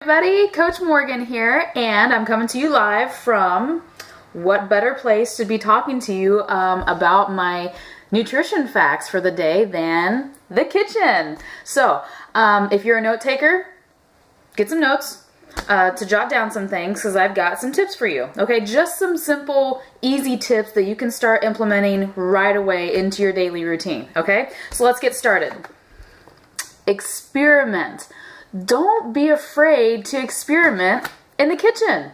everybody, Coach Morgan here, and I'm coming to you live from what better place to be talking to you about my nutrition facts for the day than the kitchen. So, if you're a note taker, get some notes to jot down some things because I've got some tips for you. Okay, just some simple, easy tips that you can start implementing right away into your daily routine. Okay, so let's get started. Experiment. Don't be afraid to experiment in the kitchen.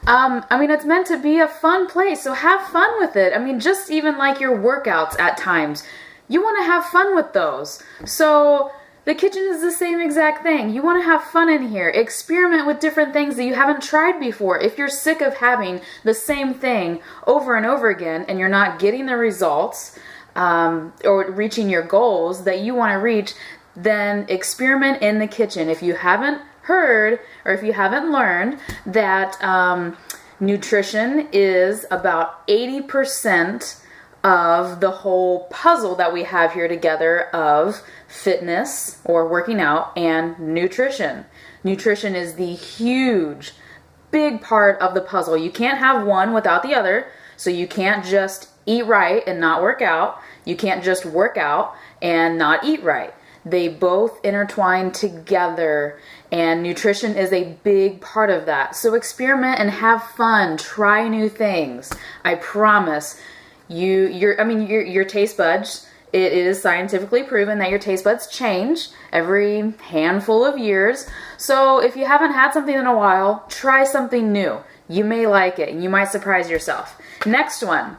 It's meant to be a fun place, so have fun with it. Just even like your workouts at times, you want to have fun with those. So the kitchen is the same exact thing. You want to have fun in here. Experiment with different things that you haven't tried before. If you're sick of having the same thing over and over again and you're not getting the results or reaching your goals that you want to reach, then experiment in the kitchen. If you haven't heard or if you haven't learned that nutrition is about 80% of the whole puzzle that we have here together of fitness or working out and nutrition. Nutrition is the huge, big part of the puzzle. You can't have one without the other, so you can't just eat right and not work out. You can't just work out and not eat right. They both intertwine together, and nutrition is a big part of that. So experiment and have fun. Try new things. I promise your taste buds, it is scientifically proven that your taste buds change every handful of years. So if you haven't had something in a while, try something new. You may like it and you might surprise yourself. Next one,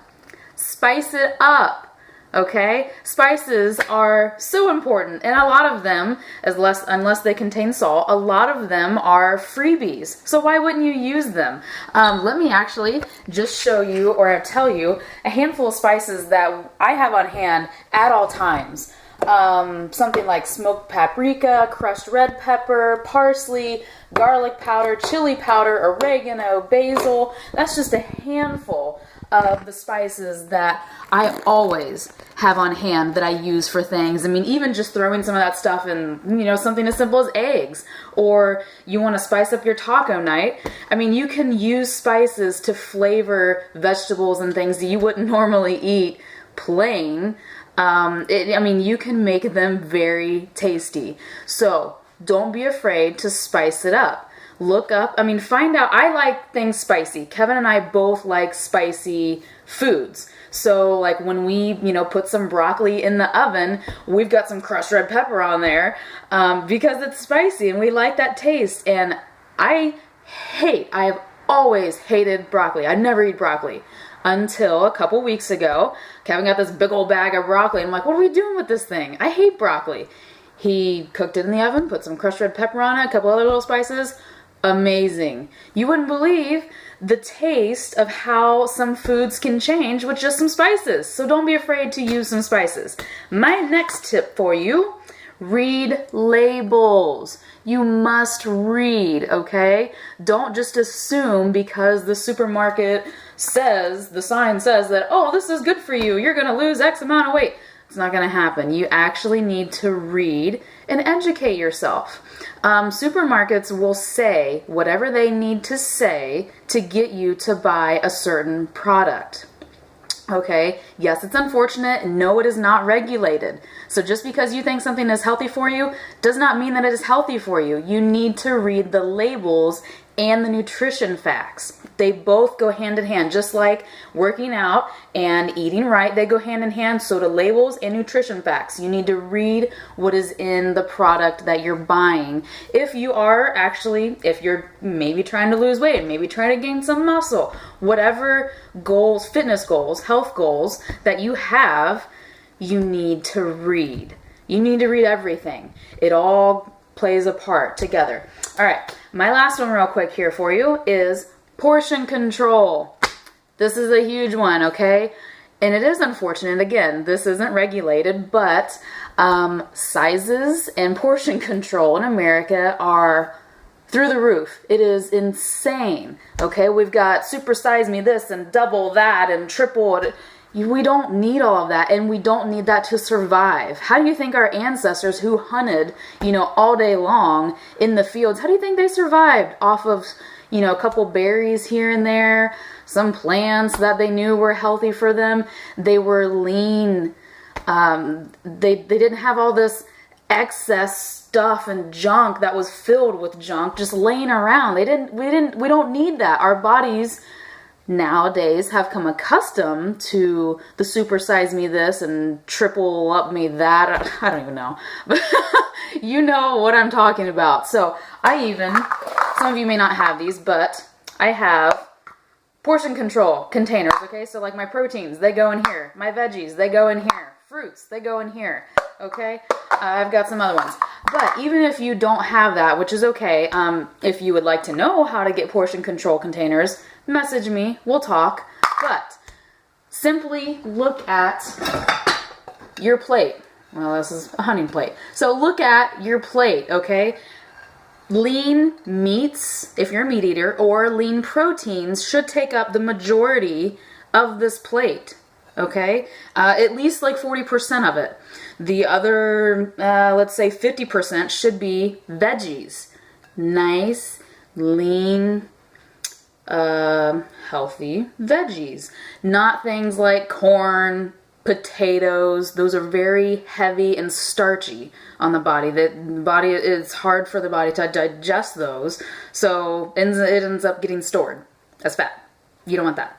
spice it up. Okay, spices are so important, and a lot of them, unless they contain salt, a lot of them are freebies. So why wouldn't you use them? Let me actually just show you or tell you a handful of spices that I have on hand at all times. Something like smoked paprika, crushed red pepper, parsley, garlic powder, chili powder, oregano, basil. That's just a handful of the spices that I always have on hand that I use for things. Even just throwing some of that stuff in, something as simple as eggs, or you want to spice up your taco night. You can use spices to flavor vegetables and things that you wouldn't normally eat plain. You can make them very tasty. So don't be afraid to spice it up. Look up, find out. I like things spicy. Kevin and I both like spicy foods. So like when we, put some broccoli in the oven, we've got some crushed red pepper on there because it's spicy and we like that taste. And I have always hated broccoli. I never eat broccoli until a couple weeks ago. Kevin got this big old bag of broccoli. I'm like, what are we doing with this thing? I hate broccoli. He cooked it in the oven, put some crushed red pepper on it, a couple other little spices. Amazing. You wouldn't believe the taste of how some foods can change with just some spices. So don't be afraid to use some spices. My next tip for you, read labels. You must read, okay? Don't just assume because the supermarket says, the sign says that, oh, this is good for you, you're going to lose X amount of weight. It's not going to happen. You actually need to read and educate yourself. Supermarkets will say whatever they need to say to get you to buy a certain product. Okay, yes, it's unfortunate. No, it is not regulated. So just because you think something is healthy for you does not mean that it is healthy for you. You need to read the labels and the nutrition facts. They both go hand in hand, just like working out and eating right, they go hand in hand. So do labels and nutrition facts. You need to read what is in the product that you're buying. If you're maybe trying to lose weight, maybe trying to gain some muscle, whatever goals, fitness goals, health goals that you have, you need to read. You need to read everything. It all plays a part together. All right, my last one real quick here for you is portion control. This is a huge one, okay? And it is unfortunate. Again, this isn't regulated, but sizes and portion control in America are through the roof. It is insane, okay? We've got super size me this and double that and triple it. We don't need all of that, and we don't need that to survive. How do you think our ancestors who hunted, all day long in the fields, how do you think they survived off of, a couple berries here and there, some plants that they knew were healthy for them? They were lean. They didn't have all this excess stuff and junk that was filled with junk just laying around. We don't need that. Our bodies nowadays have come accustomed to the supersize me this and triple up me that. I don't even know. But you know what I'm talking about. So some of you may not have these, but I have portion control containers, okay? So like my proteins, they go in here. My veggies, they go in here. Fruits, they go in here, okay? I've got some other ones. But even if you don't have that, which is okay, if you would like to know how to get portion control containers, message me, we'll talk. But simply look at your plate. Well, this is a hunting plate. So look at your plate, okay? Lean meats, if you're a meat eater, or lean proteins should take up the majority of this plate, okay? At least like 40% of it. The other, let's say 50% should be veggies. Nice, lean, healthy veggies. Not things like corn, potatoes. Those are very heavy and starchy on the body. It's hard for the body to digest those, so it ends up getting stored as fat. You don't want that.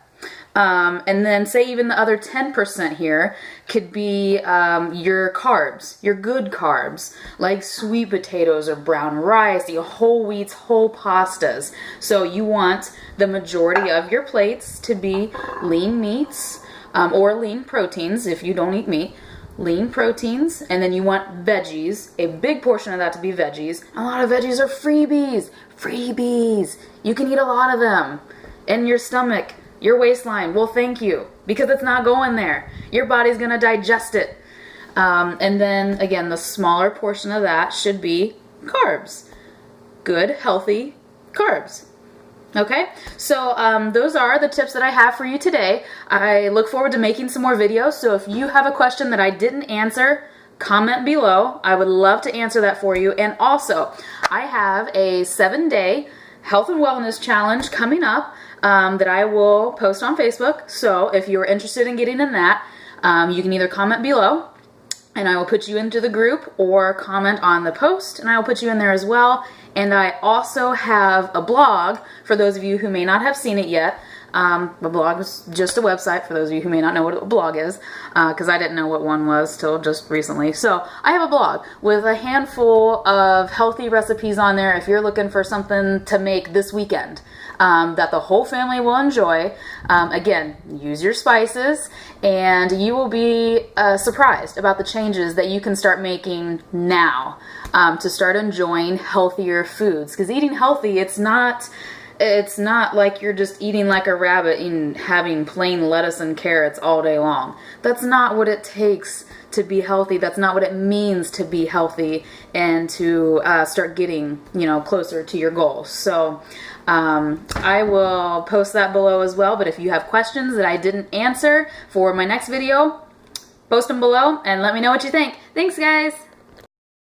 And then say even the other 10% here could be your carbs, your good carbs, like sweet potatoes or brown rice, your whole wheats, whole pastas. So you want the majority of your plates to be lean meats, or lean proteins if you don't eat meat. Lean proteins, and then you want veggies, a big portion of that to be veggies. A lot of veggies are freebies. Freebies. You can eat a lot of them. In your stomach, your waistline will thank you because it's not going there. Your body's going to digest it. And then, again, the smaller portion of that should be carbs. Good, healthy carbs. Okay, so those are the tips that I have for you today. I look forward to making some more videos, so if you have a question that I didn't answer, comment below. I would love to answer that for you. And also, I have a 7-day health and wellness challenge coming up that I will post on Facebook. So if you're interested in getting in that, you can either comment below and I will put you into the group, or comment on the post and I will put you in there as well. And I also have a blog for those of you who may not have seen it yet. A blog is just a website for those of you who may not know what a blog is, because I didn't know what one was till just recently. So I have a blog with a handful of healthy recipes on there if you're looking for something to make this weekend that the whole family will enjoy. Again, use your spices and you will be surprised about the changes that you can start making now to start enjoying healthier foods. Because eating healthy, it's not like you're just eating like a rabbit and having plain lettuce and carrots all day long. That's not what it takes to be healthy. That's not what it means to be healthy and to start getting, closer to your goals. So I will post that below as well. But if you have questions that I didn't answer for my next video, post them below and let me know what you think. Thanks, guys.